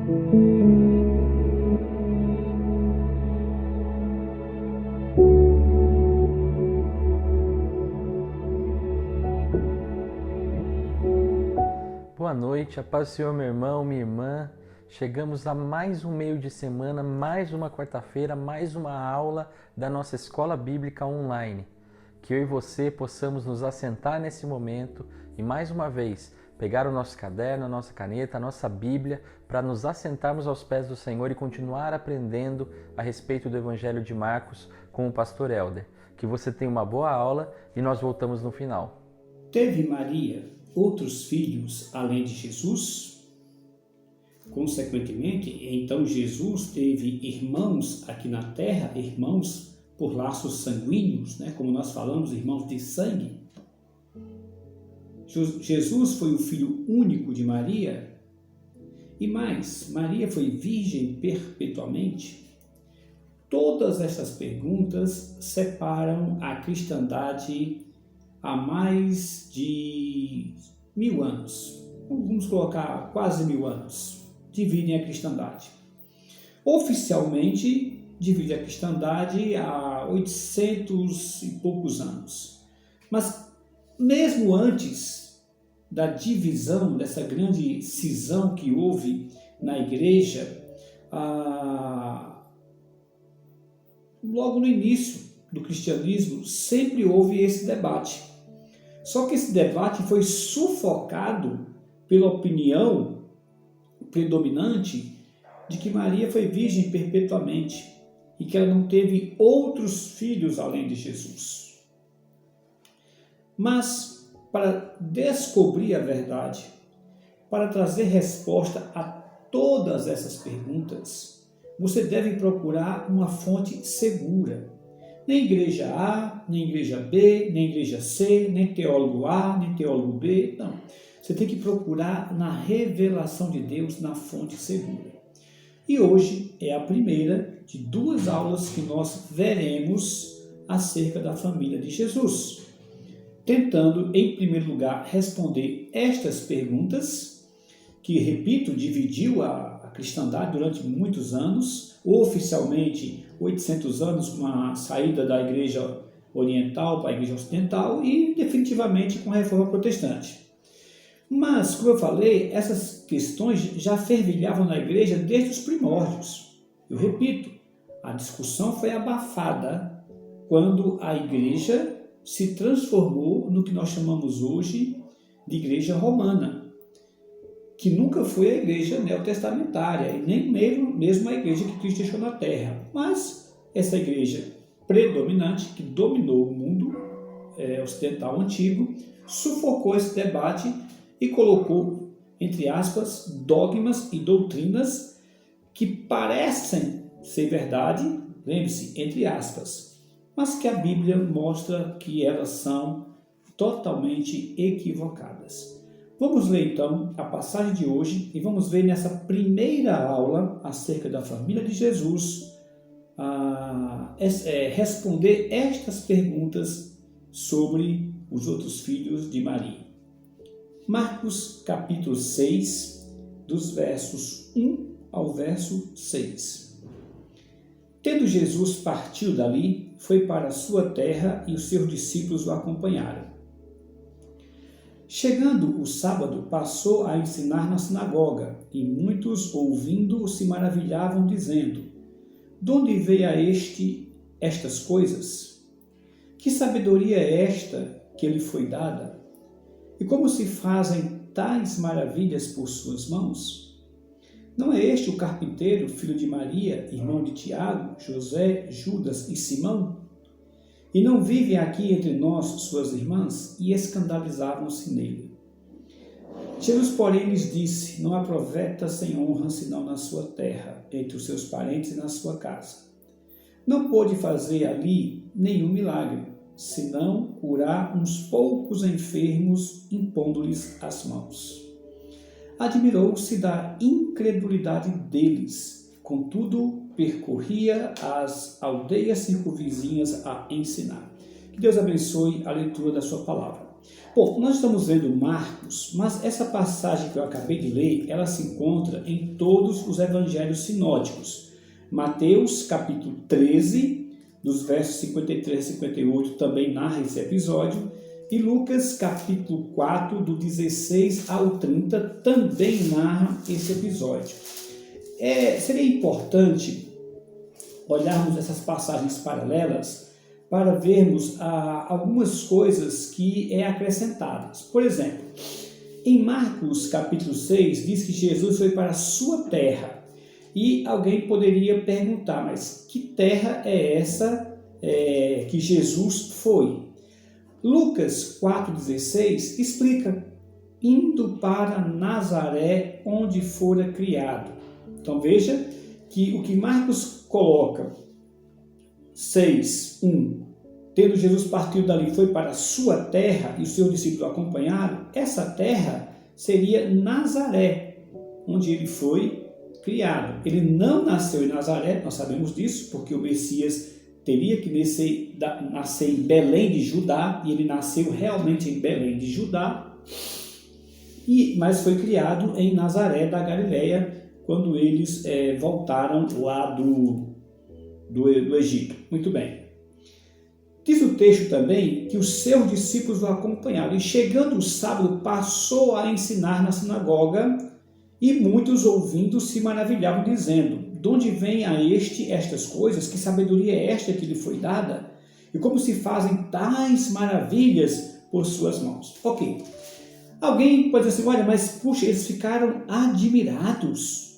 Boa noite, a paz do Senhor, meu irmão, minha irmã. Chegamos a mais um meio de semana, mais uma quarta-feira, mais uma aula da nossa Escola Bíblica Online. Que eu e você possamos nos assentar nesse momento e, mais uma vez, pegar o nosso caderno, a nossa caneta, a nossa Bíblia, para nos assentarmos aos pés do Senhor e continuar aprendendo a respeito do Evangelho de Marcos com o pastor Helder. Que você tenha uma boa aula e nós voltamos no final. Teve Maria outros filhos além de Jesus? Consequentemente, então Jesus teve irmãos aqui na terra, irmãos por laços sanguíneos, como nós falamos, irmãos de sangue. Jesus foi o filho único de Maria? E mais, Maria foi virgem perpetuamente? Todas essas perguntas separam a cristandade há mais de 1000 anos, vamos colocar quase 1000 anos, dividem a cristandade. Oficialmente, divide a cristandade há 800 e poucos anos. Mas mesmo antes da divisão, dessa grande cisão que houve na igreja, logo no início do cristianismo, sempre houve esse debate. Só que esse debate foi sufocado pela opinião predominante de que Maria foi virgem perpetuamente e que ela não teve outros filhos além de Jesus. Mas, para descobrir a verdade, para trazer resposta a todas essas perguntas, você deve procurar uma fonte segura. Nem igreja A, nem igreja B, nem igreja C, nem teólogo A, nem teólogo B. Não. Você tem que procurar na revelação de Deus, na fonte segura. E hoje é a primeira de 2 aulas que nós veremos acerca da família de Jesus. Tentando, em primeiro lugar, responder estas perguntas, que, repito, dividiu a cristandade durante muitos anos, oficialmente 800 anos com a saída da igreja oriental para a igreja ocidental e definitivamente com a reforma protestante. Mas, como eu falei, essas questões já fervilhavam na igreja desde os primórdios. Eu repito, a discussão foi abafada quando a igreja se transformou no que nós chamamos hoje de igreja romana, que nunca foi a igreja neotestamentária e nem mesmo a igreja que Cristo deixou na terra, mas essa igreja predominante que dominou o mundo ocidental antigo, sufocou esse debate e colocou, entre aspas, dogmas e doutrinas que parecem ser verdade, lembre-se, entre aspas, mas que a Bíblia mostra que elas são totalmente equivocadas. Vamos ler então a passagem de hoje e vamos ver nessa primeira aula acerca da família de Jesus, responder estas perguntas sobre os outros filhos de Maria. Marcos capítulo 6, dos versos 1 ao verso 6. Tendo Jesus partido dali, foi para a sua terra e os seus discípulos o acompanharam. Chegando o sábado, passou a ensinar na sinagoga, e muitos, ouvindo-o, se maravilhavam, dizendo: de onde veio a estas coisas? Que sabedoria é esta que lhe foi dada? E como se fazem tais maravilhas por suas mãos? Não é este o carpinteiro, filho de Maria, irmão de Tiago, José, Judas e Simão? E não vivem aqui entre nós suas irmãs? E escandalizavam-se nele. Jesus, porém, lhes disse: não há profeta sem honra senão na sua terra, entre os seus parentes e na sua casa. Não pôde fazer ali nenhum milagre, senão curar uns poucos enfermos, impondo-lhes as mãos. Admirou-se da incredulidade deles, contudo percorria as aldeias circunvizinhas a ensinar. Que Deus abençoe a leitura da sua palavra. Bom, nós estamos lendo Marcos, mas essa passagem que eu acabei de ler, ela se encontra em todos os evangelhos sinóticos. Mateus, capítulo 13, dos versos 53 a 58, também narra esse episódio. E Lucas, capítulo 4, do 16 ao 30, também narra esse episódio. Seria importante olharmos essas passagens paralelas para vermos algumas coisas que acrescentadas. Por exemplo, em Marcos capítulo 6 diz que Jesus foi para a sua terra. E alguém poderia perguntar, mas que terra é essa que Jesus foi? Lucas 4,16 explica, indo para Nazaré, onde fora criado. Então veja que o que Marcos coloca, 6:1, tendo Jesus partido dali, foi para a sua terra e os seus discípulos acompanharam, essa terra seria Nazaré, onde ele foi criado. Ele não nasceu em Nazaré, nós sabemos disso, porque o Messias teria que nascer em Belém de Judá, e ele nasceu realmente em Belém de Judá, mas foi criado em Nazaré da Galileia, quando eles voltaram lá do Egito. Muito bem. Diz o texto também que os seus discípulos o acompanharam, e chegando o sábado passou a ensinar na sinagoga, e muitos ouvindo se maravilhavam, dizendo: de onde vem a estas coisas? Que sabedoria é esta que lhe foi dada? E como se fazem tais maravilhas por suas mãos? Ok. Alguém pode dizer assim, olha, mas puxa, eles ficaram admirados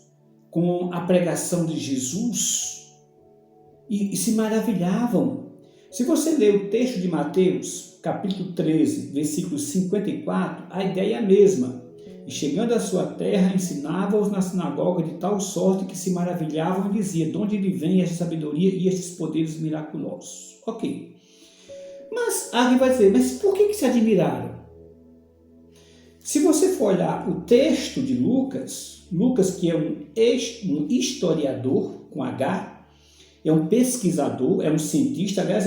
com a pregação de Jesus e se maravilhavam. Se você ler o texto de Mateus, capítulo 13, versículo 54, a ideia é a mesma. E chegando à sua terra, ensinava-os na sinagoga de tal sorte que se maravilhavam e diziam: de onde lhe vem esta sabedoria e estes poderes miraculosos? Ok. Mas alguém vai dizer, mas por que se admiraram? Se você for olhar o texto de Lucas, que é um historiador, com H, é um pesquisador, é um cientista, aliás,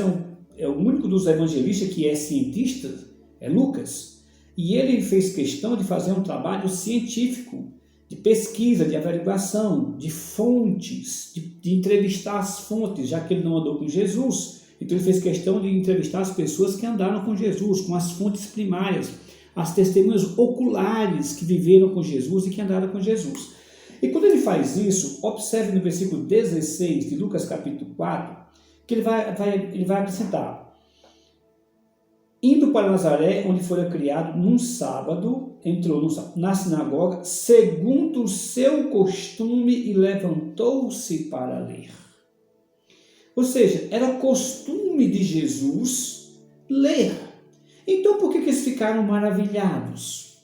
é o único dos evangelistas que é cientista, é Lucas. E ele fez questão de fazer um trabalho científico, de pesquisa, de averiguação, de fontes, de entrevistar as fontes, já que ele não andou com Jesus. Então ele fez questão de entrevistar as pessoas que andaram com Jesus, com as fontes primárias, as testemunhas oculares que viveram com Jesus e que andaram com Jesus. E quando ele faz isso, observe no versículo 16 de Lucas capítulo 4, que ele vai acrescentar: indo para Nazaré, onde fora criado, num sábado, entrou na sinagoga, segundo o seu costume, e levantou-se para ler. Ou seja, era costume de Jesus ler. Então, por que eles ficaram maravilhados?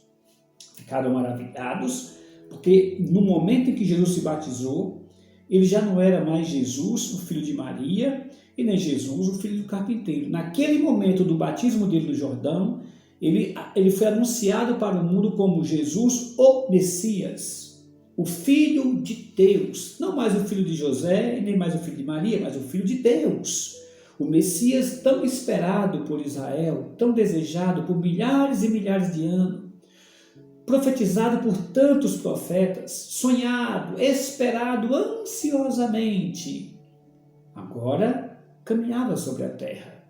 Ficaram maravilhados porque no momento em que Jesus se batizou, ele já não era mais Jesus, o filho de Maria, e nem Jesus, o filho do carpinteiro. Naquele momento do batismo dele no Jordão, ele foi anunciado para o mundo como Jesus, o Messias, o Filho de Deus. Não mais o filho de José, nem mais o filho de Maria, mas o Filho de Deus. O Messias tão esperado por Israel, tão desejado por milhares e milhares de anos, profetizado por tantos profetas, sonhado, esperado ansiosamente, agora caminhava sobre a terra.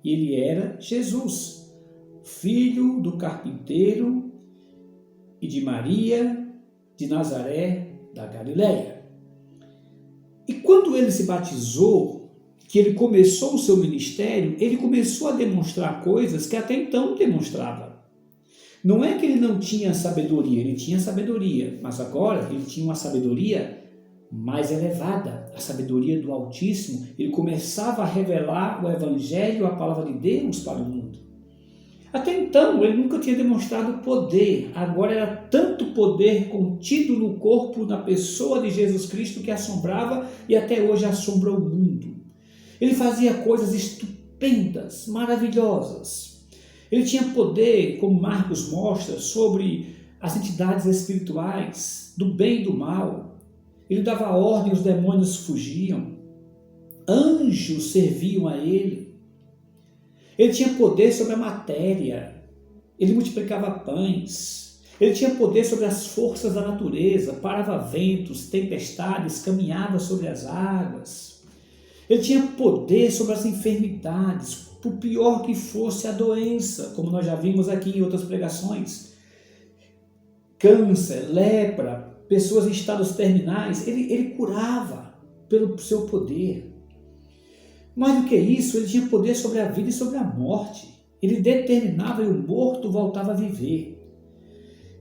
Ele era Jesus, filho do carpinteiro e de Maria de Nazaré da Galileia. E quando ele se batizou, que ele começou o seu ministério, ele começou a demonstrar coisas que até então não demonstrava. Não é que ele não tinha sabedoria, ele tinha sabedoria, mas agora ele tinha uma sabedoria mais elevada, a sabedoria do Altíssimo. Ele começava a revelar o Evangelho, a palavra de Deus para o mundo. Até então ele nunca tinha demonstrado poder, agora era tanto poder contido no corpo, na pessoa de Jesus Cristo, que assombrava e até hoje assombra o mundo. Ele fazia coisas estupendas, maravilhosas. Ele tinha poder, como Marcos mostra, sobre as entidades espirituais, do bem e do mal. Ele dava ordem, os demônios fugiam. Anjos serviam a ele. Ele tinha poder sobre a matéria. ele multiplicava pães, ele tinha poder sobre as forças da natureza, parava ventos, tempestades, caminhava sobre as águas. Ele tinha poder sobre as enfermidades, por pior que fosse a doença, como nós já vimos aqui em outras pregações. Câncer, lepra, pessoas em estados terminais, ele curava pelo seu poder. Mais do que isso, ele tinha poder sobre a vida e sobre a morte. Ele determinava e o morto voltava a viver.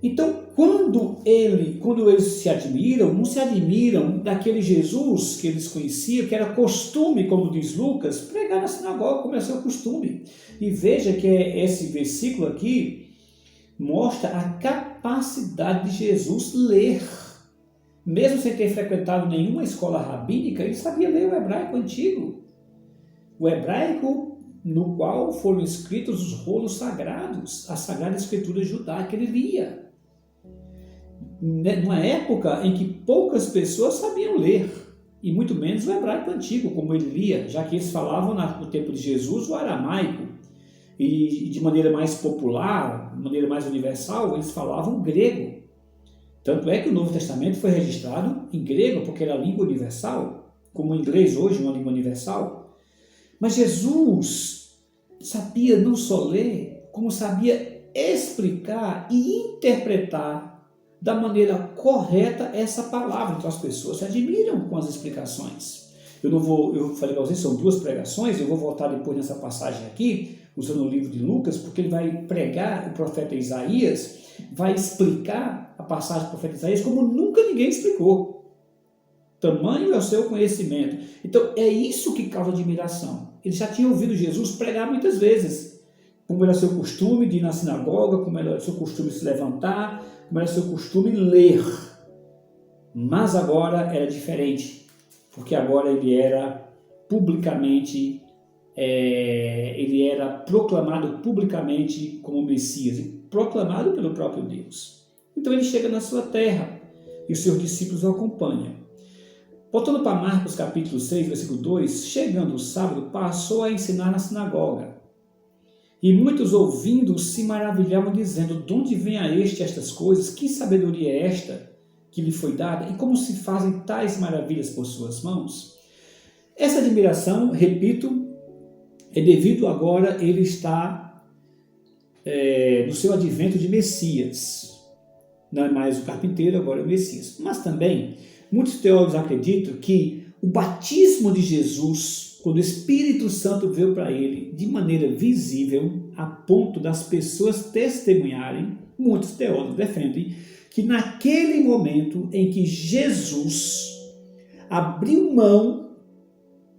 Então, quando eles se admiram, não se admiram daquele Jesus que eles conheciam, que era costume, como diz Lucas, pregar na sinagoga como é seu costume. E veja que esse versículo aqui mostra a capacidade de Jesus ler. Mesmo sem ter frequentado nenhuma escola rabínica, ele sabia ler o hebraico antigo. O hebraico no qual foram escritos os rolos sagrados, a Sagrada Escritura judaica, ele lia. Numa época em que poucas pessoas sabiam ler, e muito menos o hebraico antigo, como ele lia, já que eles falavam no tempo de Jesus o aramaico, e de maneira mais popular, de maneira mais universal, eles falavam grego. Tanto é que o Novo Testamento foi registrado em grego, porque era a língua universal, como o inglês hoje é uma língua universal. Mas Jesus sabia não só ler, como sabia explicar e interpretar da maneira correta essa palavra. Então as pessoas se admiram com as explicações. Eu falei para vocês, são 2 pregações, eu vou voltar depois nessa passagem aqui, usando o livro de Lucas, porque ele vai pregar o profeta Isaías, vai explicar a passagem do profeta Isaías como nunca ninguém explicou. Tamanho é o seu conhecimento. Então é isso que causa admiração. Ele já tinha ouvido Jesus pregar muitas vezes, como era seu costume de ir na sinagoga, como era seu costume se levantar, como era seu costume ler. Mas agora era diferente, porque agora ele era publicamente, ele era proclamado publicamente como Messias, proclamado pelo próprio Deus. Então ele chega na sua terra e os seus discípulos o acompanham. Voltando para Marcos capítulo 6, versículo 2, chegando o sábado, passou a ensinar na sinagoga. E muitos ouvindo se maravilhavam, dizendo: de onde vem a estas coisas? Que sabedoria é esta que lhe foi dada? E como se fazem tais maravilhas por suas mãos? Essa admiração, repito, é devido agora ele está no seu advento de Messias. Não é mais o carpinteiro, agora é o Messias. Mas também, muitos teólogos acreditam que o batismo de Jesus, quando o Espírito Santo veio para ele de maneira visível, a ponto das pessoas testemunharem, muitos teólogos defendem que naquele momento em que Jesus abriu mão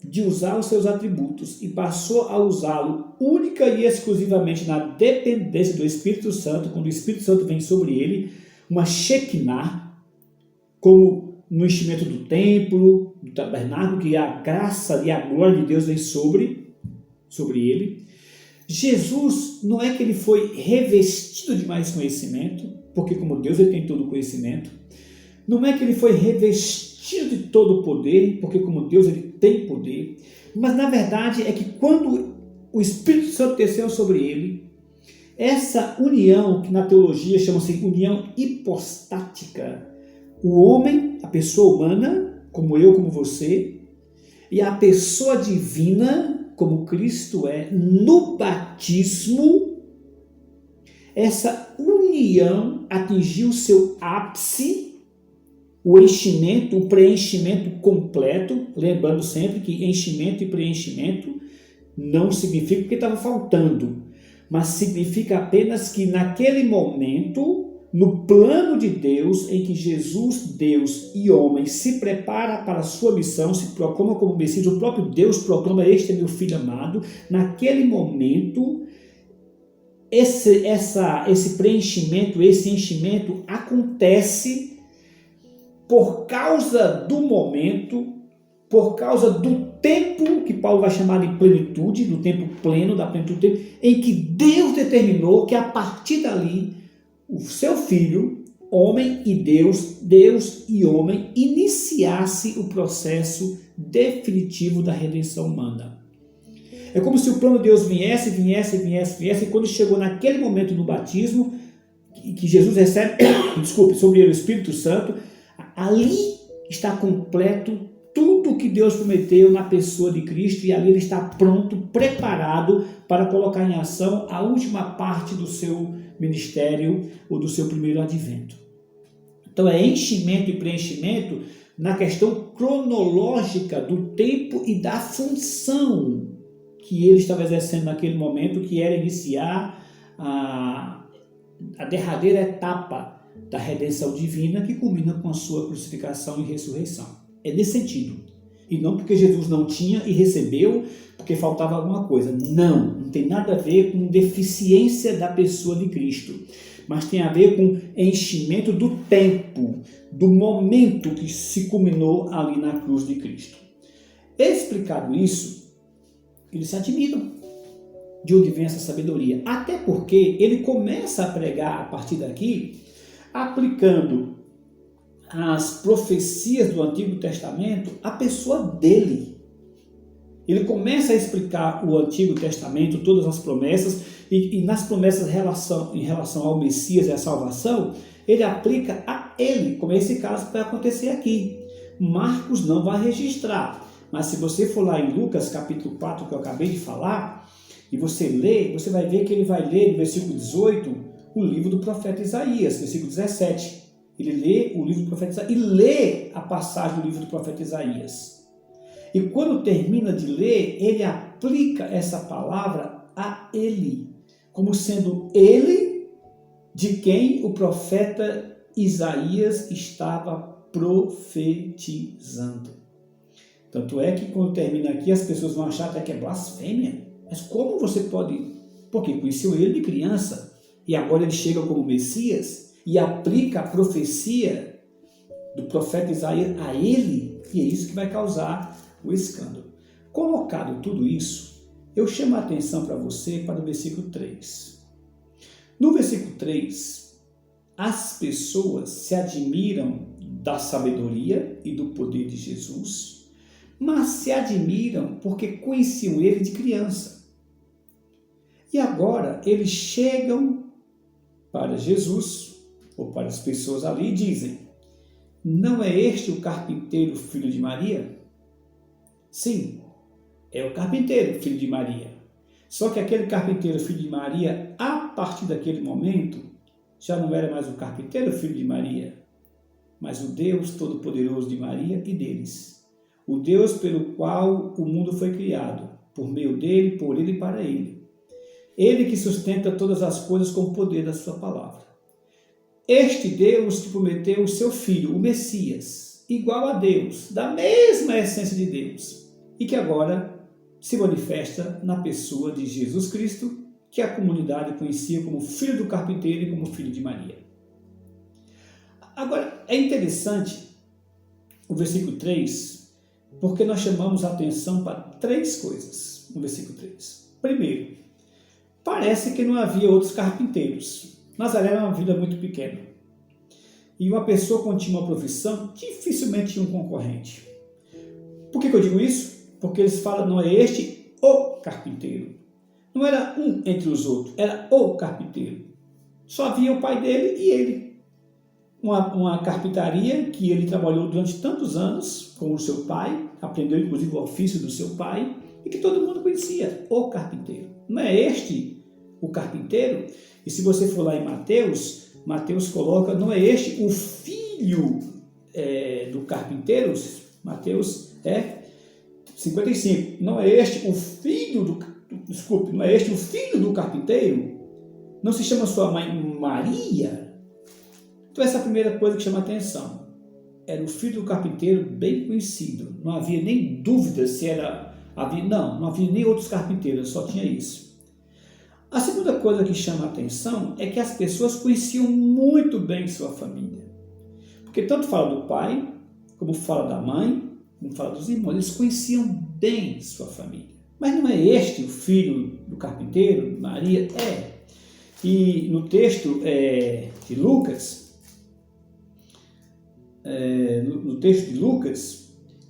de usar os seus atributos e passou a usá-lo única e exclusivamente na dependência do Espírito Santo, quando o Espírito Santo vem sobre ele, uma Shekinah, como no enchimento do templo, do tabernáculo, que a graça e a glória de Deus vem sobre ele. Jesus, não é que ele foi revestido de mais conhecimento, porque como Deus ele tem todo o conhecimento. Não é que ele foi revestido de todo o poder, porque como Deus ele tem poder. Mas na verdade é que quando o Espírito Santo desceu sobre ele, essa união, que na teologia chama-se união hipostática, o homem, a pessoa humana, como eu, como você, e a pessoa divina, como Cristo é, no batismo, essa união atingiu seu ápice, o enchimento, o preenchimento completo, lembrando sempre que enchimento e preenchimento não significa que estava faltando, mas significa apenas que naquele momento, no plano de Deus, em que Jesus, Deus e homem se prepara para a sua missão, se proclama como Messias, o próprio Deus proclama: este é meu filho amado. Naquele momento, esse preenchimento, esse enchimento acontece por causa do momento, por causa do tempo, que Paulo vai chamar de plenitude, do tempo pleno, da plenitude do tempo, em que Deus determinou que a partir dali, o seu Filho, homem e Deus, Deus e homem, iniciasse o processo definitivo da redenção humana. É como se o plano de Deus viesse, e quando chegou naquele momento do batismo, que Jesus recebe, sobre ele o Espírito Santo, ali está completo tudo o que Deus prometeu na pessoa de Cristo, e ali ele está pronto, preparado para colocar em ação a última parte do seu ministério ou do seu primeiro advento. Então é enchimento e preenchimento na questão cronológica do tempo e da função que ele estava exercendo naquele momento, que era iniciar a derradeira etapa da redenção divina, que culmina com a sua crucificação e ressurreição. É nesse sentido. E não porque Jesus não tinha e recebeu porque faltava alguma coisa. Não tem nada a ver com deficiência da pessoa de Cristo, mas tem a ver com enchimento do tempo, do momento que se culminou ali na cruz de Cristo. Explicado isso, eles se admiram de onde vem essa sabedoria. Até porque ele começa a pregar a partir daqui, aplicando as profecias do Antigo Testamento à pessoa dele. Ele começa a explicar o Antigo Testamento, todas as promessas, e nas promessas em relação ao Messias e à salvação, ele aplica a ele, como esse caso vai acontecer aqui. Marcos não vai registrar, mas se você for lá em Lucas capítulo 4, que eu acabei de falar, e você lê, você vai ver que ele vai ler no versículo 18 o livro do profeta Isaías, versículo 17. Ele lê o livro do profeta Isaías e lê a passagem do livro do profeta Isaías. E quando termina de ler, ele aplica essa palavra a ele, como sendo ele de quem o profeta Isaías estava profetizando. Tanto é que quando termina aqui, as pessoas vão achar até que é blasfêmia. Mas como você pode... Porque conheceu ele de criança e agora ele chega como Messias e aplica a profecia do profeta Isaías a ele, e é isso que vai causar o escândalo. Colocado tudo isso, eu chamo a atenção para você para o versículo 3. No versículo 3, as pessoas se admiram da sabedoria e do poder de Jesus, mas se admiram porque conheciam ele de criança. E agora eles chegam para Jesus, ou para as pessoas ali, e dizem: não é este o carpinteiro, filho de Maria? Sim, é o carpinteiro, filho de Maria. Só que aquele carpinteiro, filho de Maria, a partir daquele momento, já não era mais o carpinteiro, filho de Maria, mas o Deus Todo-Poderoso de Maria e deles. O Deus pelo qual o mundo foi criado, por meio dele, por ele e para ele. Ele que sustenta todas as coisas com o poder da sua palavra. Este Deus que prometeu o seu Filho, o Messias, igual a Deus, da mesma essência de Deus, e que agora se manifesta na pessoa de Jesus Cristo, que a comunidade conhecia como Filho do Carpinteiro e como Filho de Maria. Agora, é interessante o versículo 3, porque nós chamamos a atenção para três coisas no versículo 3. Primeiro, parece que não havia outros carpinteiros. Nazaré era uma vila muito pequena. E uma pessoa quando tinha uma profissão, dificilmente tinha um concorrente. Por que eu digo isso? Porque eles falam, não é este o carpinteiro. Não era um entre os outros, era o carpinteiro. Só havia o pai dele e ele. Uma carpintaria que ele trabalhou durante tantos anos com o seu pai, aprendeu inclusive o ofício do seu pai, e que todo mundo conhecia, o carpinteiro. Não é este o carpinteiro? E se você for lá em Mateus, Mateus coloca, não é este o filho do carpinteiro? Mateus 55. Não é este o filho não é este o filho do carpinteiro? Não se chama sua mãe Maria? Então essa é a primeira coisa que chama a atenção. Era o filho do carpinteiro bem conhecido. Não havia nem dúvida se era... Não havia nem outros carpinteiros, só tinha isso. A segunda coisa que chama a atenção é que as pessoas conheciam muito bem sua família. Porque tanto fala do pai, como fala da mãe, como fala dos irmãos, eles conheciam bem sua família. Mas não é este o filho do carpinteiro, Maria? É. E no texto de Lucas,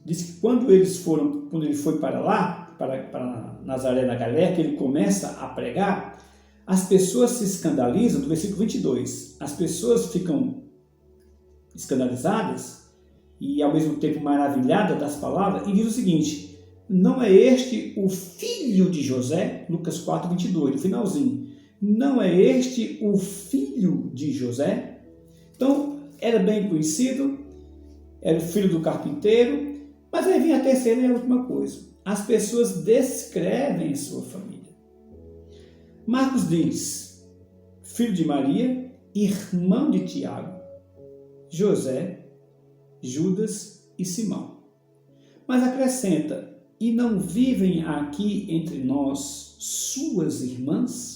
diz que quando ele foi para lá, para Nazaré da Galileia, que ele começa a pregar, as pessoas se escandalizam, no versículo 22, as pessoas ficam escandalizadas e ao mesmo tempo maravilhadas das palavras, e diz o seguinte: não é este o filho de José? Lucas 4, 22, no finalzinho. Não é este o filho de José? Então, era bem conhecido, era o filho do carpinteiro, mas aí vem a terceira e a última coisa. As pessoas descrevem sua família. Marcos diz: filho de Maria, irmão de Tiago, José, Judas e Simão. Mas acrescenta: e não vivem aqui entre nós suas irmãs?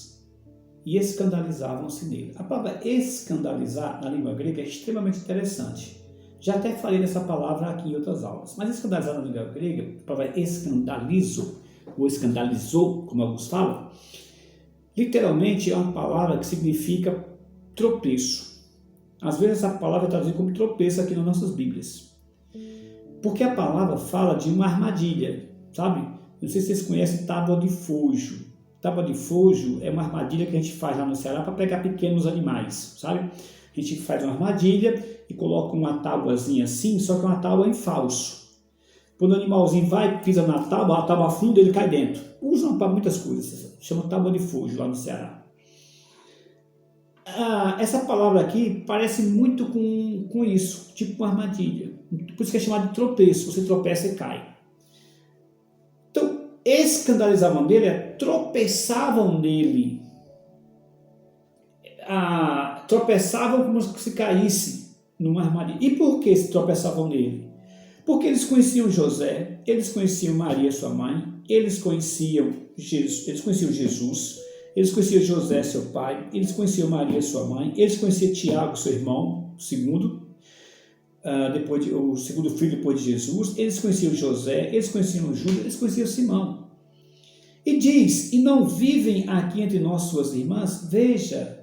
E escandalizavam-se nele. A palavra escandalizar na língua grega é extremamente interessante. Já até falei dessa palavra aqui em outras aulas. Mas escandalizar na língua grega, a palavra escandalizo, ou escandalizou, como alguns falam, literalmente é uma palavra que significa tropeço. Às vezes essa palavra é traduzida como tropeço aqui nas nossas Bíblias. Porque a palavra fala de uma armadilha, sabe? Não sei se vocês conhecem tábua de fojo. Tábua de fojo é uma armadilha que a gente faz lá no Ceará para pegar pequenos animais, sabe? A gente faz uma armadilha e coloca uma tábuazinha assim, só que é uma tábua em falso. Quando o animalzinho vai, pisa na tábua, a tábua afunda e ele cai dentro. Usam para muitas coisas, chama tábua de fojo lá no Ceará. Essa palavra aqui parece muito com isso, tipo uma armadilha. Por isso que é chamado de tropeço, você tropeça e cai. Então, escandalizavam dele, tropeçavam nele. Tropeçavam como se caísse numa armadilha. E por que se tropeçavam nele? Porque eles conheciam José, eles conheciam Maria, sua mãe, eles conheciam Jesus, eles conheciam José, seu pai, eles conheciam Maria, sua mãe, eles conheciam Tiago, seu irmão, o segundo filho depois de Jesus, eles conheciam José, eles conheciam Judas, eles conheciam Simão. E diz: e não vivem aqui entre nós suas irmãs? Veja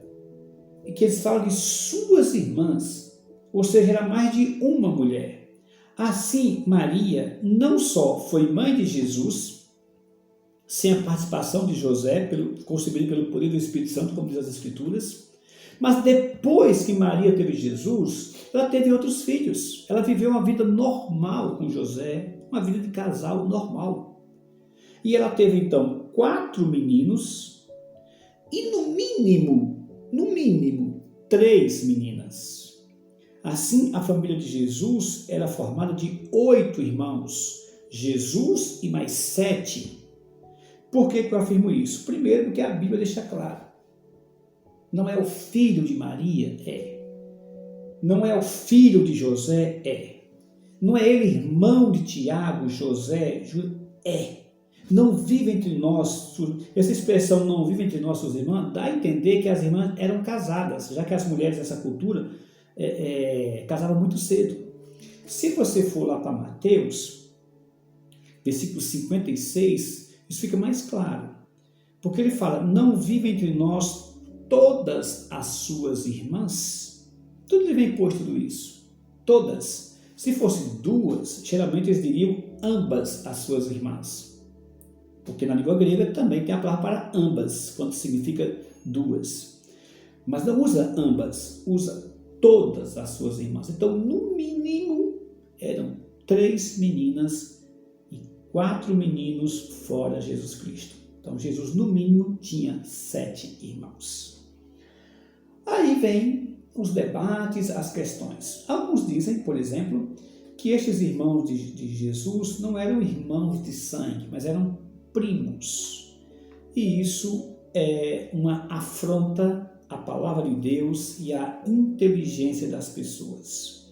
que eles falam de suas irmãs, ou seja, era mais de uma mulher. Assim, Maria não só foi mãe de Jesus, sem a participação de José, concebida pelo poder do Espírito Santo, como diz as Escrituras, mas depois que Maria teve Jesus, ela teve outros filhos. Ela viveu uma vida normal com José, uma vida de casal normal. E ela teve então 4 meninos e no mínimo 3 meninas. Assim, a família de Jesus era formada de 8 irmãos, Jesus e mais 7. Por que eu afirmo isso? Primeiro, porque a Bíblia deixa claro. Não é o filho de Maria? É. Não é o filho de José? É. Não é ele irmão de Tiago, José? É. Não vive entre nós, essa expressão não vive entre nós suas irmãs, dá a entender que as irmãs eram casadas, já que as mulheres dessa cultura casavam muito cedo. Se você for lá para Mateus, versículo 56, isso fica mais claro. Porque ele fala: não vive entre nós todas as suas irmãs? Tudo ele vem posto tudo isso. Todas. Se fossem 2, geralmente eles diriam ambas as suas irmãs. Porque na língua grega também tem a palavra para ambas, quando significa 2. Mas não usa ambas, usa todas as suas irmãs. Então, no mínimo, eram 3 meninas e 4 meninos fora Jesus Cristo. Então, Jesus, no mínimo, tinha 7 irmãos. Aí vem os debates, as questões. Alguns dizem, por exemplo, que estes irmãos de Jesus não eram irmãos de sangue, mas eram primos. E isso é uma afronta à palavra de Deus e à inteligência das pessoas.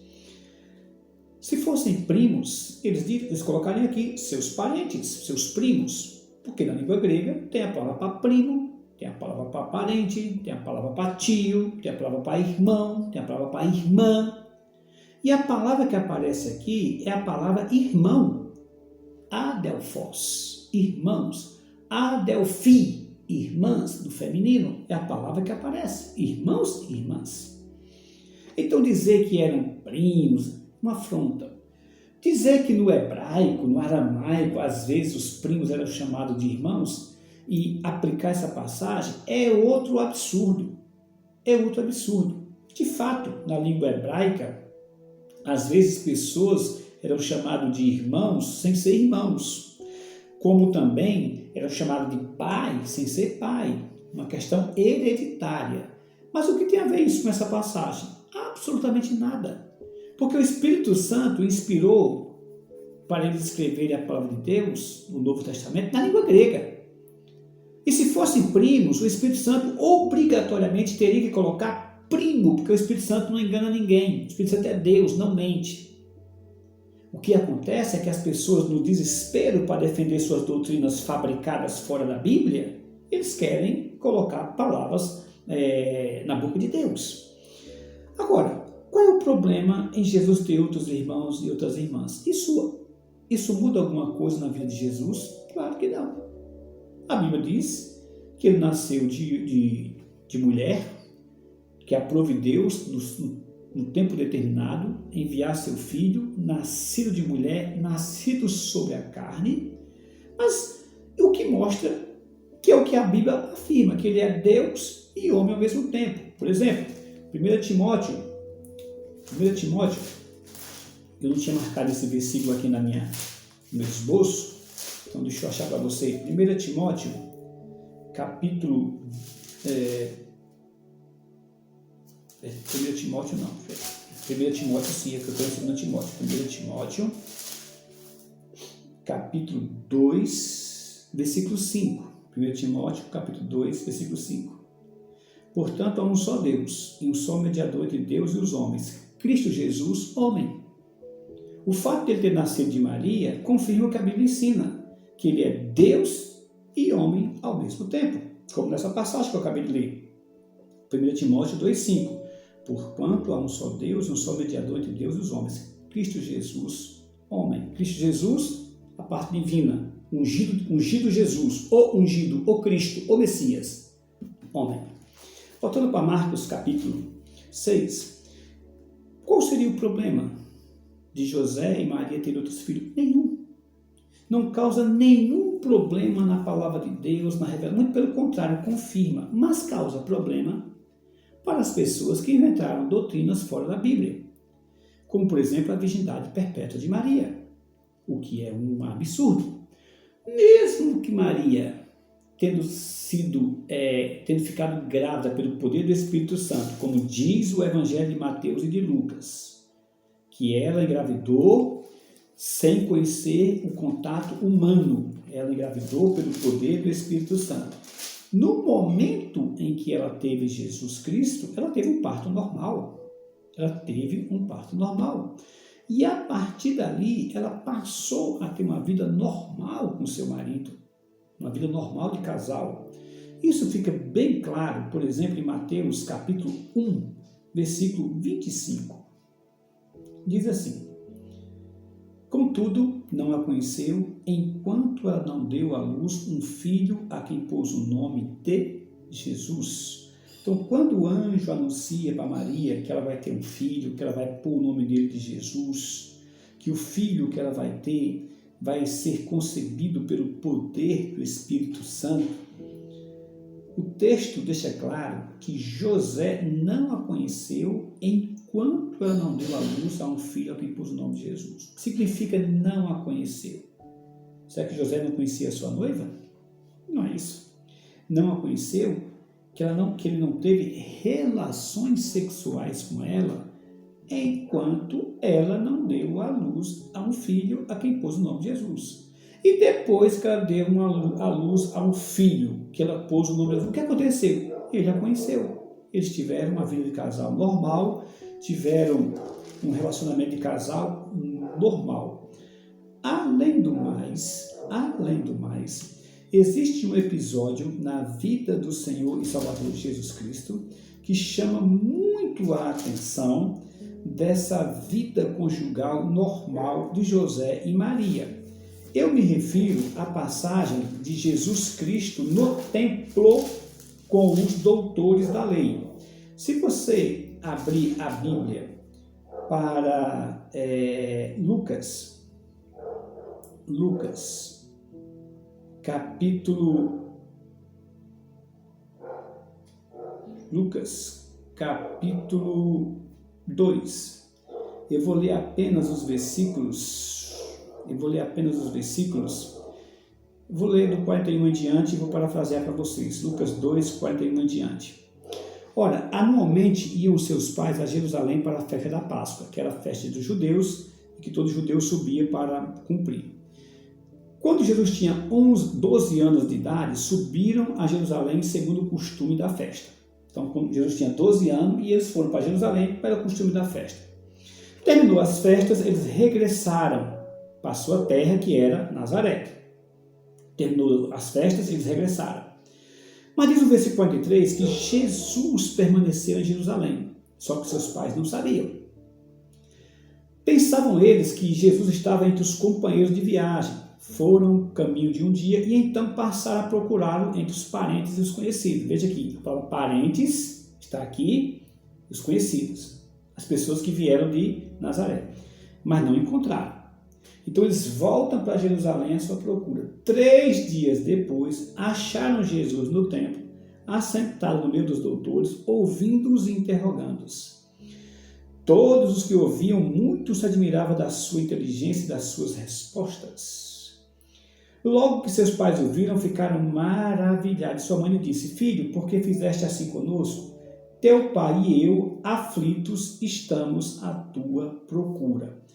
Se fossem primos, eles colocariam aqui seus parentes, seus primos, porque na língua grega tem a palavra para primo, tem a palavra para parente, tem a palavra para tio, tem a palavra para irmão, tem a palavra para irmã. E a palavra que aparece aqui é a palavra irmão, adelphos. Irmãos, adelphi, irmãs do feminino, é a palavra que aparece, irmãos e irmãs. Então dizer que eram primos, uma afronta. Dizer que no hebraico, no aramaico, às vezes os primos eram chamados de irmãos e aplicar essa passagem é outro absurdo. É outro absurdo. De fato, na língua hebraica, às vezes pessoas eram chamadas de irmãos sem ser irmãos, como também eram chamados de pai sem ser pai, uma questão hereditária. Mas o que tem a ver isso com essa passagem? Absolutamente nada. Porque o Espírito Santo inspirou para eles escreverem a palavra de Deus, no Novo Testamento, na língua grega. E se fossem primos, o Espírito Santo obrigatoriamente teria que colocar primo, porque o Espírito Santo não engana ninguém. O Espírito Santo é Deus, não mente. O que acontece é que as pessoas, no desespero para defender suas doutrinas fabricadas fora da Bíblia, eles querem colocar palavras na boca de Deus. Agora, qual é o problema em Jesus ter outros irmãos e outras irmãs? Isso muda alguma coisa na vida de Jesus? Claro que não. A Bíblia diz que ele nasceu de mulher, que aprove Deus, no tempo determinado, enviar seu filho, nascido de mulher, nascido sobre a carne, mas o que mostra que é o que a Bíblia afirma, que ele é Deus e homem ao mesmo tempo. Por exemplo, 1 Timóteo, eu não tinha marcado esse versículo aqui no meu esboço, então deixa eu achar para você. 1 Timóteo, capítulo... 1 Timóteo não. 1 Timóteo sim, é que eu estou em 2 Timóteo. 1 Timóteo, capítulo 2, versículo 5. 1 Timóteo, capítulo 2, versículo 5. Portanto, há um só Deus, e um só mediador entre Deus e os homens, Cristo Jesus, homem. O fato de ele ter nascido de Maria confirma o que a Bíblia ensina, que ele é Deus e homem ao mesmo tempo, como nessa passagem que eu acabei de ler. 1 Timóteo 2,5. Porquanto há um só Deus, um só mediador entre Deus e os homens, Cristo Jesus, homem. Cristo Jesus, a parte divina, ungido Jesus, o ungido, o Cristo, o Messias, homem. Voltando para Marcos capítulo 6, qual seria o problema de José e Maria terem outros filhos? Nenhum. Não causa nenhum problema na palavra de Deus, na revelação. Muito pelo contrário, confirma. Mas causa problema para as pessoas que inventaram doutrinas fora da Bíblia. Como, por exemplo, a virgindade perpétua de Maria. O que é um absurdo. Mesmo que Maria, tendo ficado grávida pelo poder do Espírito Santo, como diz o Evangelho de Mateus e de Lucas, que ela engravidou sem conhecer o contato humano. Ela engravidou pelo poder do Espírito Santo. No momento em que ela teve Jesus Cristo, ela teve um parto normal. E a partir dali, ela passou a ter uma vida normal com seu marido. Uma vida normal de casal. Isso fica bem claro, por exemplo, em Mateus capítulo 1, versículo 25. Diz assim: contudo, não a conheceu, enquanto ela não deu à luz um filho a quem pôs o nome de Jesus. Então, quando o anjo anuncia para Maria que ela vai ter um filho, que ela vai pôr o nome dele de Jesus, que o filho que ela vai ter vai ser concebido pelo poder do Espírito Santo, o texto deixa claro que José não a conheceu enquanto ela não deu à luz a um filho a quem pôs o nome de Jesus. O que significa não a conheceu? Será que José não conhecia a sua noiva? Não é isso. Não a conheceu, que ele não teve relações sexuais com ela enquanto ela não deu à luz a um filho a quem pôs o nome de Jesus. E depois que ela deu à luz a um filho que ela pôs o nome de Jesus, o que aconteceu? Ele a conheceu. Eles tiveram uma vida de casal normal, tiveram um relacionamento de casal normal. Além do mais, existe um episódio na vida do Senhor e Salvador Jesus Cristo que chama muito a atenção dessa vida conjugal normal de José e Maria. Eu me refiro à passagem de Jesus Cristo no templo com os doutores da lei. Se você abrir a Bíblia para Lucas, capítulo 2. Eu vou ler apenas os versículos. Vou ler do 41 em diante e vou parafrasear para vocês. Lucas 2, 41 em diante. Ora, anualmente iam os seus pais a Jerusalém para a festa da Páscoa, que era a festa dos judeus, e que todo judeu subia para cumprir. Quando Jesus tinha 12 anos de idade, subiram a Jerusalém segundo o costume da festa. Então, quando Jesus tinha 12 anos, e eles foram para Jerusalém para o costume da festa. Terminou as festas, eles regressaram para a sua terra, que era Nazaré. Terminou as festas, eles regressaram. Mas diz o versículo 43 que Jesus permaneceu em Jerusalém, só que seus pais não sabiam. Pensavam eles que Jesus estava entre os companheiros de viagem. Foram caminho de um dia e então passaram a procurá-lo entre os parentes e os conhecidos. Veja aqui, a palavra parentes está aqui, os conhecidos, as pessoas que vieram de Nazaré, mas não encontraram. Então eles voltam para Jerusalém à sua procura. 3 dias depois, acharam Jesus no templo, assentado no meio dos doutores, ouvindo-os e interrogando-os. Todos os que ouviam muito se admiravam da sua inteligência e das suas respostas. Logo que seus pais o viram, ficaram maravilhados. Sua mãe lhe disse: Filho, por que fizeste assim conosco? Teu pai e eu, aflitos, estamos à tua procura.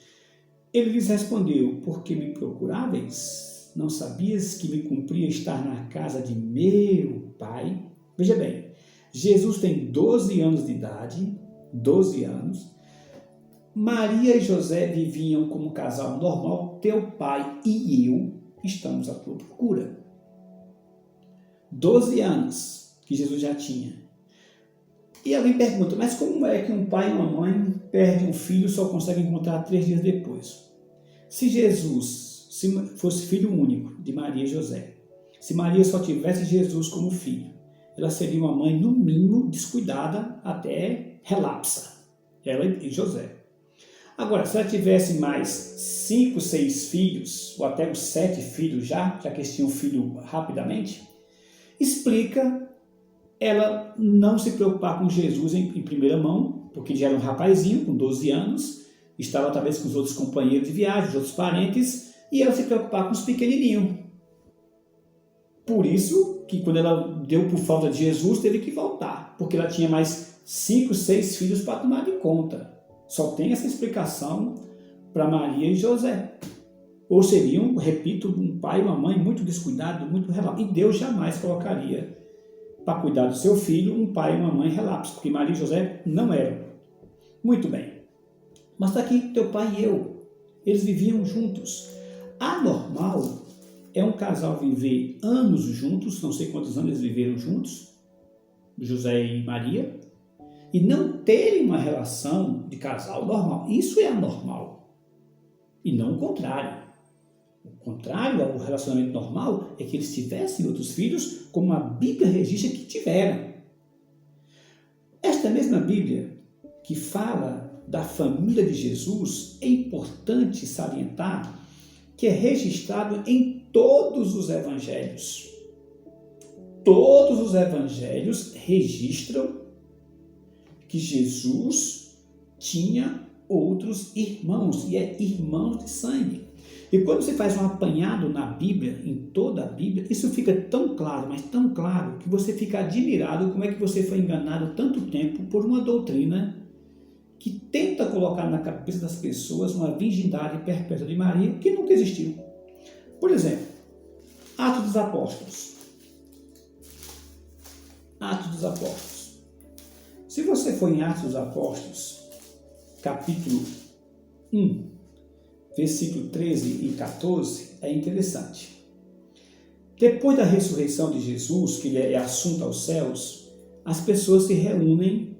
Ele lhes respondeu: Por que me procuráveis? Não sabias que me cumpria estar na casa de meu pai? Veja bem, Jesus tem 12 anos de idade, 12 anos. Maria e José viviam como um casal normal. Teu pai e eu estamos à tua procura. 12 anos que Jesus já tinha. E alguém pergunta, mas como é que um pai e uma mãe perdem um filho e só conseguem encontrar 3 dias depois? Se Jesus fosse filho único de Maria e José, se Maria só tivesse Jesus como filho, ela seria uma mãe, no mínimo, descuidada até relapsa. Ela e José. Agora, se ela tivesse mais 5, 6 filhos, ou até os 7 filhos já que eles tinham filho rapidamente, explica ela não se preocupar com Jesus em primeira mão, porque já era um rapazinho com 12 anos, estava talvez com os outros companheiros de viagem, os outros parentes, e ela se preocupar com os pequenininhos. Por isso que quando ela deu por falta de Jesus, teve que voltar, porque ela tinha mais 5, 6 filhos para tomar de conta. Só tem essa explicação para Maria e José. Ou seriam, repito, um pai e uma mãe muito descuidados, muito relapso. E Deus jamais colocaria para cuidar do seu filho um pai e uma mãe relapso, porque Maria e José não eram. Muito bem. Mas está aqui teu pai e eu. Eles viviam juntos. Anormal é um casal viver anos juntos, não sei quantos anos eles viveram juntos, José e Maria, e não terem uma relação de casal normal. Isso é anormal. E não o contrário. O contrário ao relacionamento normal é que eles tivessem outros filhos, como a Bíblia registra que tiveram. Esta mesma Bíblia que fala da família de Jesus, é importante salientar que é registrado em todos os evangelhos. Todos os evangelhos registram que Jesus tinha outros irmãos, e é irmãos de sangue. E quando você faz um apanhado na Bíblia, em toda a Bíblia, isso fica tão claro, mas tão claro, que você fica admirado como é que você foi enganado tanto tempo por uma doutrina que tenta colocar na cabeça das pessoas uma virgindade perpétua de Maria que nunca existiu. Por exemplo, Atos dos Apóstolos. Atos dos Apóstolos. Se você for em Atos dos Apóstolos, capítulo 1, versículo 13 e 14, é interessante. Depois da ressurreição de Jesus, que ele é assunto aos céus, as pessoas se reúnem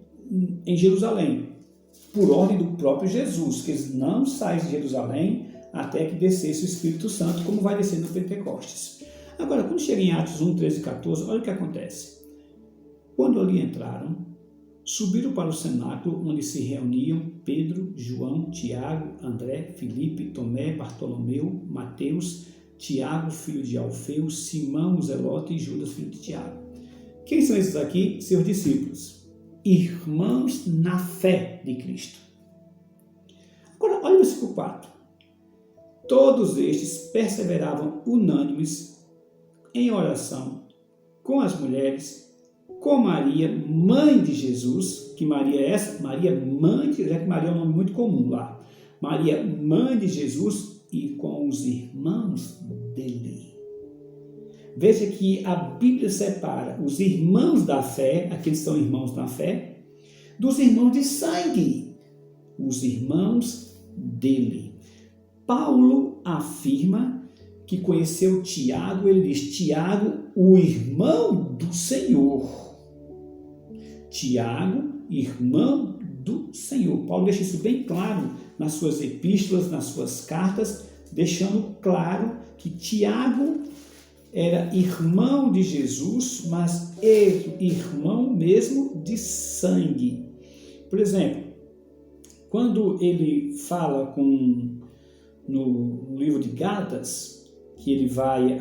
em Jerusalém, por ordem do próprio Jesus, que eles não saem de Jerusalém até que descesse o Espírito Santo, como vai descer no Pentecostes. Agora, quando chega em Atos 1, 13 e 14, olha o que acontece. Quando ali entraram, subiram para o cenáculo, onde se reuniam Pedro, João, Tiago, André, Filipe, Tomé, Bartolomeu, Mateus, Tiago, filho de Alfeu, Simão, o Zelote e Judas, filho de Tiago. Quem são esses aqui? Seus discípulos, irmãos na fé de Cristo. Agora, olha o versículo 4. Todos estes perseveravam unânimes em oração com as mulheres, com Maria, mãe de Jesus. Que Maria é essa? Maria, mãe de Jesus, que Maria é um nome muito comum lá. Maria, mãe de Jesus, e com os irmãos dele. Veja que a Bíblia separa os irmãos da fé, aqueles que são irmãos da fé, dos irmãos de sangue, os irmãos dele. Paulo afirma que conheceu Tiago, ele diz, Tiago, o irmão do Senhor. Tiago, irmão do Senhor. Paulo deixa isso bem claro nas suas epístolas, nas suas cartas, deixando claro que Tiago era irmão de Jesus, mas irmão mesmo de sangue. Por exemplo, quando ele fala no livro de Gálatas, que ele vai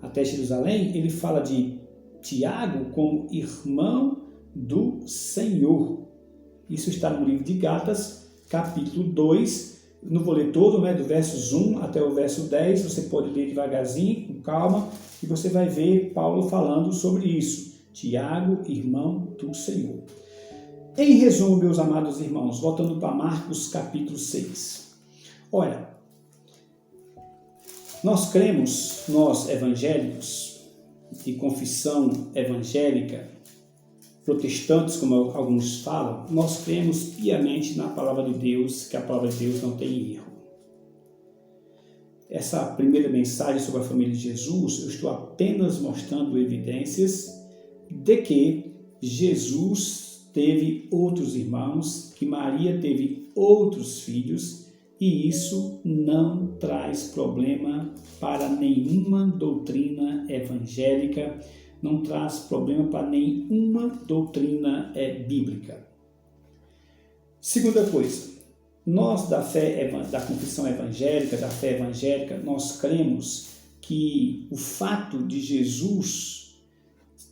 até Jerusalém, ele fala de Tiago como irmão do Senhor. Isso está no livro de Gálatas, capítulo 2, não vou ler todo, do versos 1 até o verso 10, você pode ler devagarzinho, com calma, e você vai ver Paulo falando sobre isso. Tiago, irmão do Senhor. Em resumo, meus amados irmãos, voltando para Marcos capítulo 6. Olha, nós cremos, nós evangélicos, de confissão evangélica, protestantes, como alguns falam, nós cremos piamente na palavra de Deus, que a palavra de Deus não tem erro. Essa primeira mensagem sobre a família de Jesus, eu estou apenas mostrando evidências de que Jesus teve outros irmãos, que Maria teve outros filhos, e isso não traz problema para nenhuma doutrina evangélica, não traz problema para nenhuma doutrina bíblica. Segunda coisa, nós da fé, da confissão evangélica, da fé evangélica, nós cremos que o fato de Jesus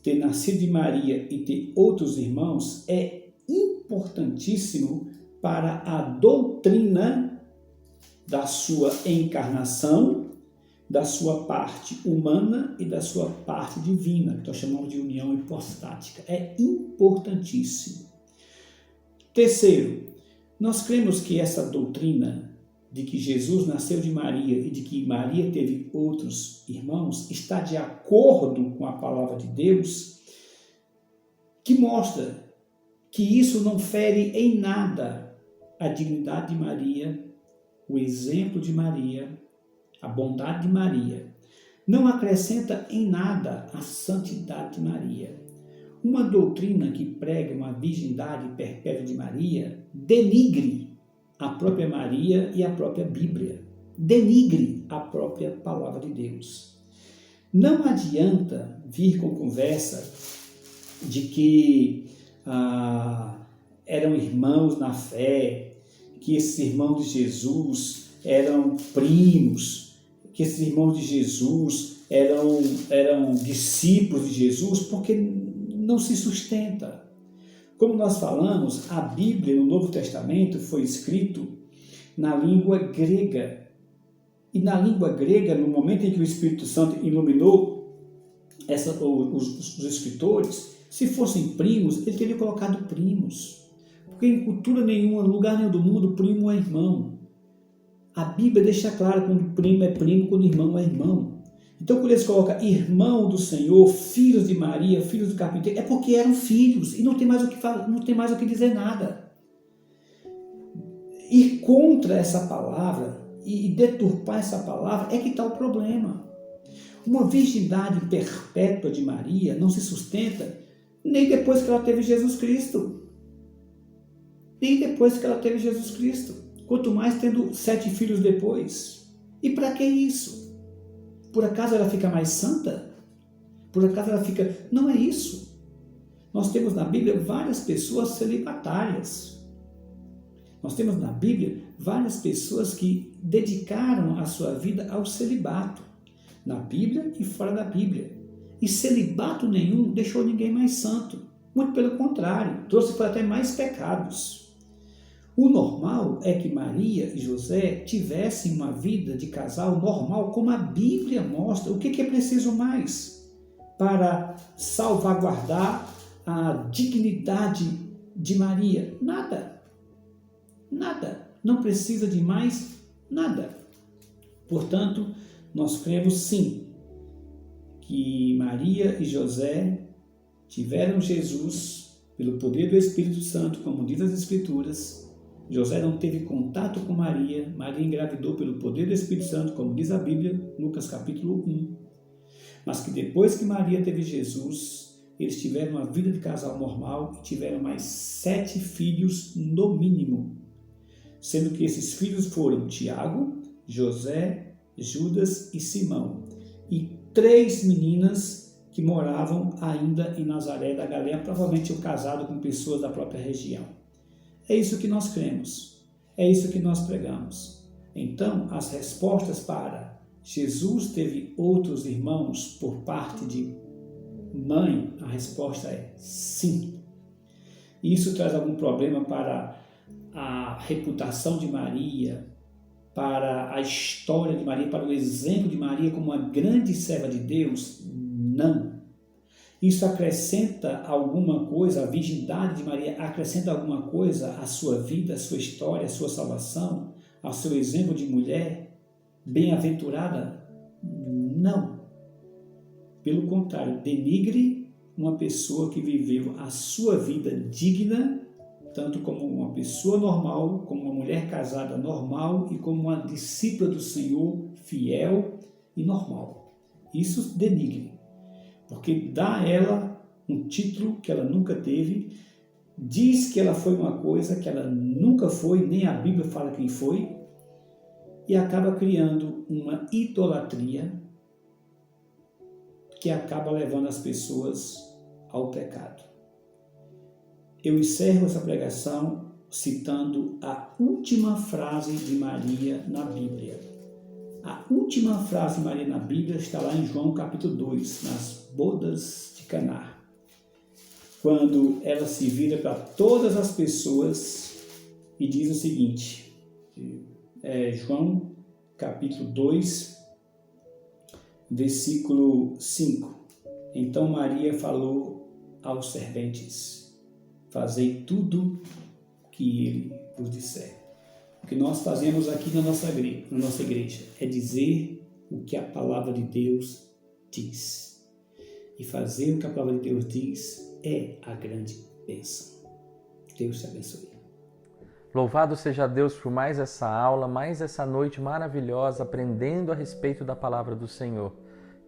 ter nascido de Maria e ter outros irmãos é importantíssimo para a doutrina da sua encarnação, da sua parte humana e da sua parte divina, que nós chamamos de união hipostática. É importantíssimo. Terceiro, nós cremos que essa doutrina de que Jesus nasceu de Maria e de que Maria teve outros irmãos está de acordo com a palavra de Deus, que mostra que isso não fere em nada a dignidade de Maria, o exemplo de Maria, a bondade de Maria. Não acrescenta em nada a santidade de Maria. Uma doutrina que prega uma virgindade perpétua de Maria denigre a própria Maria e a própria Bíblia. Denigre a própria palavra de Deus. Não adianta vir com conversa de que eram irmãos na fé, que esses irmãos de Jesus eram primos, que esses irmãos de Jesus eram discípulos de Jesus, porque não se sustenta. Como nós falamos, a Bíblia no Novo Testamento foi escrito na língua grega. E na língua grega, no momento em que o Espírito Santo iluminou os escritores, se fossem primos, ele teria colocado primos. Porque em cultura nenhuma, em lugar nenhum do mundo, primo é irmão. A Bíblia deixa claro quando primo é primo, quando irmão é irmão. Então, quando eles colocam irmão do Senhor, filhos de Maria, filhos do carpinteiro, é porque eram filhos e não tem mais o que falar, não tem mais o que dizer nada. Ir contra essa palavra e deturpar essa palavra é que está o problema. Uma virgindade perpétua de Maria não se sustenta nem depois que ela teve Jesus Cristo. Nem depois que ela teve Jesus Cristo. Quanto mais tendo 7 filhos depois. E para que isso? Por acaso ela fica mais santa? Por acaso ela fica... Não é isso. Nós temos na Bíblia várias pessoas celibatárias. Nós temos na Bíblia várias pessoas que dedicaram a sua vida ao celibato, na Bíblia e fora da Bíblia. E celibato nenhum deixou ninguém mais santo. Muito pelo contrário, trouxe até mais pecados. O normal é que Maria e José tivessem uma vida de casal normal, como a Bíblia mostra. O que é preciso mais para salvaguardar a dignidade de Maria? Nada. Nada. Não precisa de mais nada. Portanto, nós cremos sim que Maria e José tiveram Jesus pelo poder do Espírito Santo, como diz as Escrituras. José não teve contato com Maria, Maria engravidou pelo poder do Espírito Santo, como diz a Bíblia, Lucas capítulo 1. Mas que depois que Maria teve Jesus, eles tiveram uma vida de casal normal e tiveram mais 7 filhos no mínimo. Sendo que esses filhos foram Tiago, José, Judas e Simão. E 3 meninas que moravam ainda em Nazaré da Galileia, provavelmente casados com pessoas da própria região. É isso que nós cremos, é isso que nós pregamos. Então, as respostas para Jesus teve outros irmãos por parte de mãe, a resposta é sim. Isso traz algum problema para a reputação de Maria, para a história de Maria, para o exemplo de Maria como uma grande serva de Deus? Não. Isso acrescenta alguma coisa, a virgindade de Maria acrescenta alguma coisa à sua vida, à sua história, à sua salvação, ao seu exemplo de mulher bem-aventurada? Não. Pelo contrário, denigre uma pessoa que viveu a sua vida digna, tanto como uma pessoa normal, como uma mulher casada normal e como uma discípula do Senhor fiel e normal. Isso denigre. Porque dá a ela um título que ela nunca teve, diz que ela foi uma coisa que ela nunca foi, nem a Bíblia fala quem foi, e acaba criando uma idolatria que acaba levando as pessoas ao pecado. Eu encerro essa pregação citando a última frase de Maria na Bíblia. A última frase de Maria na Bíblia está lá em João capítulo 2, nas bodas de Caná. Quando ela se vira para todas as pessoas e diz o seguinte, João capítulo 2, versículo 5. Então Maria falou aos serventes, fazei tudo que ele vos disser. O que nós fazemos aqui na nossa igreja é dizer o que a palavra de Deus diz. E fazer o que a palavra de Deus diz é a grande bênção. Deus te abençoe. Louvado seja Deus por mais essa aula, mais essa noite maravilhosa, aprendendo a respeito da palavra do Senhor.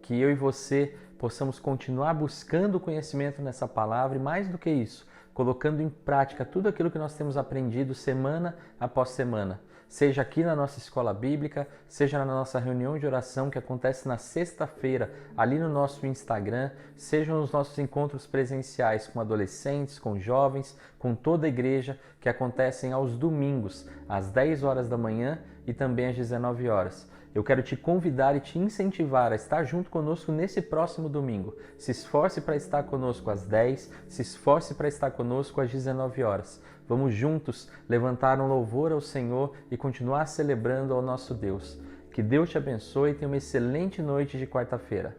Que eu e você possamos continuar buscando conhecimento nessa palavra e, mais do que isso, colocando em prática tudo aquilo que nós temos aprendido semana após semana. Seja aqui na nossa escola bíblica, seja na nossa reunião de oração que acontece na sexta-feira, ali no nosso Instagram, seja nos nossos encontros presenciais com adolescentes, com jovens, com toda a igreja, que acontecem aos domingos, às 10 horas da manhã e também às 19 horas. Eu quero te convidar e te incentivar a estar junto conosco nesse próximo domingo. Se esforce para estar conosco às 10, se esforce para estar conosco às 19 horas. Vamos juntos levantar um louvor ao Senhor e continuar celebrando ao nosso Deus. Que Deus te abençoe e tenha uma excelente noite de quarta-feira.